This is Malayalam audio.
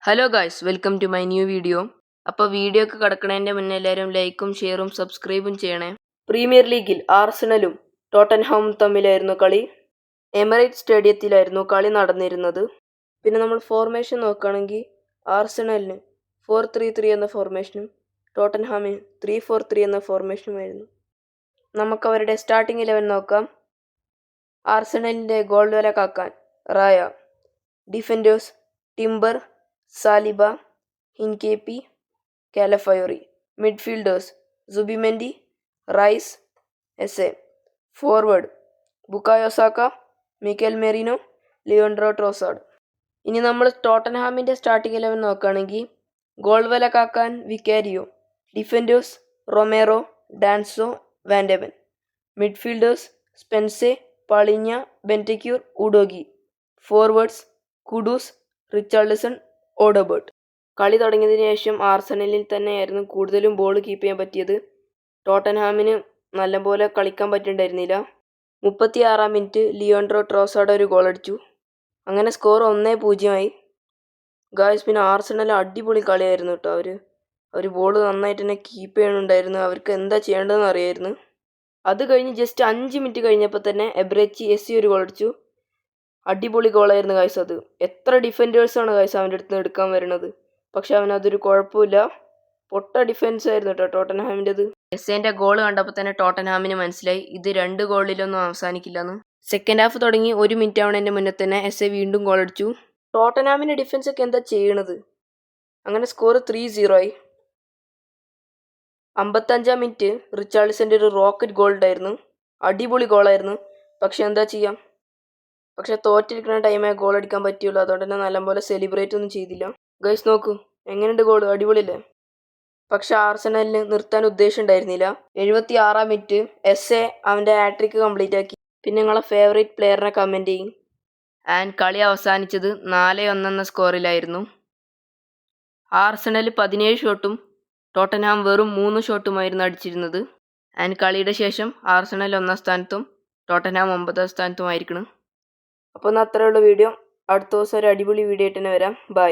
Hello guys, welcome to my new video. അപ്പോൾ വീഡിയോ ഒക്കെ കിടക്കണതിൻ്റെ മുന്നേ എല്ലാവരും ലൈക്കും ഷെയറും സബ്സ്ക്രൈബും ചെയ്യണേ. പ്രീമിയർ ലീഗിൽ ആർസണലും ടോട്ടൻഹാമും തമ്മിലായിരുന്നു കളി. എമിറേറ്റ്സ് സ്റ്റേഡിയത്തിലായിരുന്നു കളി നടന്നിരുന്നത്. പിന്നെ നമ്മൾ ഫോർമേഷൻ നോക്കുകയാണെങ്കിൽ ആർസണലിന് 4-3-3 എന്ന ഫോർമേഷനും ടോട്ടൻഹാമിന് 3-4-3 എന്ന ഫോർമേഷനുമായിരുന്നു. നമുക്കവരുടെ സ്റ്റാർട്ടിംഗ് 11 നോക്കാം. ആർസണലിൻ്റെ ഗോൾ വില കാക്കാൻ Raya, defenders Timber, Saliba, Hincapie, Calafiori. Midfielders Zubimendi, Rice, Eze. Forward Bukayo Saka, Mikel Merino, Leandro Trossard. ഇനി നമ്മൾ ടോട്ടൻഹാമിൻ്റെ സ്റ്റാർട്ടിംഗ് 11 നോക്കുകയാണെങ്കിൽ ഗോൾ വില കാക്കാൻ Vicario, defenders Romero, Danso, Van de Ven. Midfielders Spence, Palhinha, Bentancur, Udogie. Forwards Kudus, Richardson, Odobert. കളി തുടങ്ങിയതിന് ശേഷം ആർസണലിൽ തന്നെയായിരുന്നു കൂടുതലും ബോൾ കീപ്പ് ചെയ്യാൻ പറ്റിയത്. ടോട്ടൻഹാമിന് നല്ലപോലെ കളിക്കാൻ പറ്റുന്നുണ്ടായിരുന്നില്ല. 36-ാം മിനിറ്റ് ലിയോൺഡ്രോ ട്രോസാർഡ് ഒരു ഗോൾ അടിച്ചു. അങ്ങനെ സ്കോർ 1-0 ഗായ്സ്. പിന്നെ ആർസണൽ അടിപൊളി കളിയായിരുന്നു കേട്ടോ. അവർ ബോൾ നന്നായിട്ട് തന്നെ കീപ്പ് ചെയ്യണുണ്ടായിരുന്നു. അവർക്ക് എന്താ ചെയ്യേണ്ടതെന്ന് അറിയായിരുന്നു. അത് കഴിഞ്ഞ് ജസ്റ്റ് 5 മിനിറ്റ് കഴിഞ്ഞപ്പോൾ തന്നെ എബ്രേച്ചി എസ്സി ഒരു ഗോൾ അടിച്ചു. അടിപൊളി ഗോളായിരുന്നു ഗായ്സ്. അത് എത്ര ഡിഫൻഡേഴ്സാണ് ഗായ്സ് അവൻ്റെ അടുത്ത് നിന്ന് എടുക്കാൻ വരുന്നത്, പക്ഷെ അവനതൊരു കുഴപ്പമില്ല. പൊട്ട ഡിഫൻസ് ആയിരുന്നു കേട്ടോ ടോട്ടൻഹാമിൻ്റെത്. എസ്സേൻ്റെ ഗോൾ കണ്ടപ്പോൾ തന്നെ ടോട്ടൻഹാമിന് മനസ്സിലായി ഇത് 2 ഗോളിലൊന്നും അവസാനിക്കില്ലെന്ന്. സെക്കൻഡ് ഹാഫ് തുടങ്ങി 1 മിനിറ്റ് ആവണതിൻ്റെ മുന്നേ തന്നെ എസ്സെ വീണ്ടും ഗോൾ അടിച്ചു. ടോട്ടൻഹാമിൻ്റെ ഡിഫൻസ് ഒക്കെ എന്താ ചെയ്യണത്? അങ്ങനെ സ്കോർ 3-0 55-ാം മിനിറ്റ് റിച്ചാർഡ്സൻ്റെ ഒരു റോക്കറ്റ് ഗോൾ ഉണ്ടായിരുന്നു. അടിപൊളി ഗോളായിരുന്നു. പക്ഷെ എന്താ ചെയ്യാം, പക്ഷെ തോറ്റിരിക്കുന്ന ടൈമേ ഗോൾ അടിക്കാൻ പറ്റുള്ളൂ. അതുകൊണ്ട് തന്നെ നല്ലപോലെ സെലിബ്രേറ്റ് ഒന്നും ചെയ്തില്ല. ഗൈസ് നോക്കൂ, എങ്ങനെയുണ്ട് ഗോൾ? അടിപൊളിയല്ലേ? പക്ഷെ ആർസണലിന് നിർത്താൻ ഉദ്ദേശം ഉണ്ടായിരുന്നില്ല. 76-ാം മിനിറ്റ് എസ്സെ അവൻ്റെ ഹാട്രിക്ക് കംപ്ലീറ്റ് ആക്കി. പിന്നെ നിങ്ങളെ ഫേവറേറ്റ് പ്ലെയറിനെ കമൻറ്റ് ചെയ്യും. ആൻഡ് കളി അവസാനിച്ചത് 4-1 എന്ന സ്കോറിലായിരുന്നു. ആർസണൽ 17 ഷോട്ടും ടോട്ടൻഹാം വെറും 3 ഷോട്ടുമായിരുന്നു അടിച്ചിരുന്നത്. ആൻഡ് കളിയുടെ ശേഷം ആർസണൽ 1-ാം സ്ഥാനത്തും ടോട്ടൻഹാം 9-ാം സ്ഥാനത്തുമായിരിക്കണം. അപ്പോൾ എന്നാൽ അത്രയുള്ള വീഡിയോ. അടുത്ത ദിവസം ഒരു അടിപൊളി വീഡിയോ ആയിട്ട് തന്നെ വരാം. ബൈ.